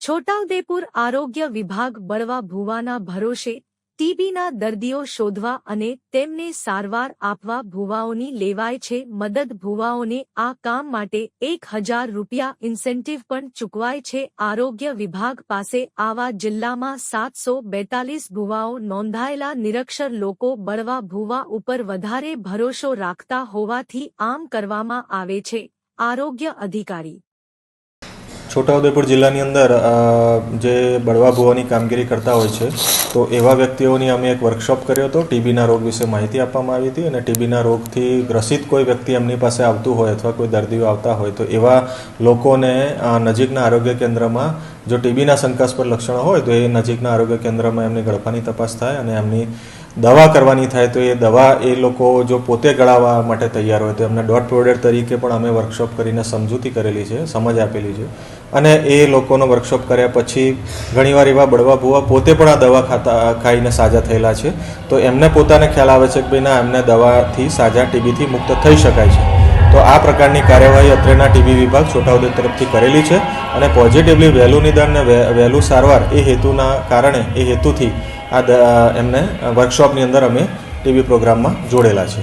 છોટાઉદેપુર આરોગ્ય વિભાગ બળવા ભુવાના ભરોસે ટીબીના દર્દીઓ શોધવા અને તેમને સારવાર આપવા ભુવાઓની લેવાય છે મદદ। ભુવાઓને આ કામ માટે 1000 રૂપિયા ઇન્સેન્ટિવ પણ ચૂકવાય છે। આરોગ્ય વિભાગ પાસે આવા જિલ્લામાં 742 ભુવાઓ નોંધાયેલા। નિરક્ષર લોકો બળવા ભુવા ઉપર વધારે ભરોસો રાખતા હોવાથી આમ કરવામાં આવે છે। આરોગ્ય અધિકારી છોટાઉદેપુર જિલ્લાની અંદર જે બળવા ભુવાની કામગીરી કરતા હોય છે તો એવા વ્યક્તિઓની અમે એક વર્કશોપ કર્યો હતો। ટીબીના રોગ વિશે માહિતી આપવામાં આવી હતી અને ટીબીના રોગથી ગ્રસિત કોઈ વ્યક્તિ એમની પાસે આવતું હોય અથવા કોઈ દર્દીઓ આવતા હોય તો એવા લોકોને નજીકના આરોગ્ય કેન્દ્રમાં જો ટીબીના શંકાસ્પદ લક્ષણો હોય તો એ નજીકના આરોગ્ય કેન્દ્રમાં એમની ગળફાની તપાસ થાય અને એમની દવા કરવાની થાય તો એ દવા એ લોકો જો પોતે ગળાવવા માટે તૈયાર હોય તો એમને ડોટ પ્રોવાઈડર તરીકે પણ અમે વર્કશોપ કરીને સમજૂતી કરેલી છે, સમજ આપેલી છે અને એ લોકોનો વર્કશોપ કર્યા પછી ઘણીવાર એવા બળવા ભુવા પોતે પણ આ દવા ખાઈને સાજા થયેલા છે તો એમને પોતાને ખ્યાલ આવે છે કે ભાઈ ના એમને દવાથી સાજા ટીબીથી મુક્ત થઈ શકાય છે। તો આ પ્રકારની કાર્યવાહી અત્રેના ટીબી વિભાગ છોટાઉદેપુર તરફથી કરેલી છે અને પોઝિટિવલી વહેલું નિદાન અને વહેલું સારવાર એ હેતુના કારણે એ હેતુથી આ એમને વર્કશોપની અંદર અમે ટીબી પ્રોગ્રામમાં જોડેલા છે।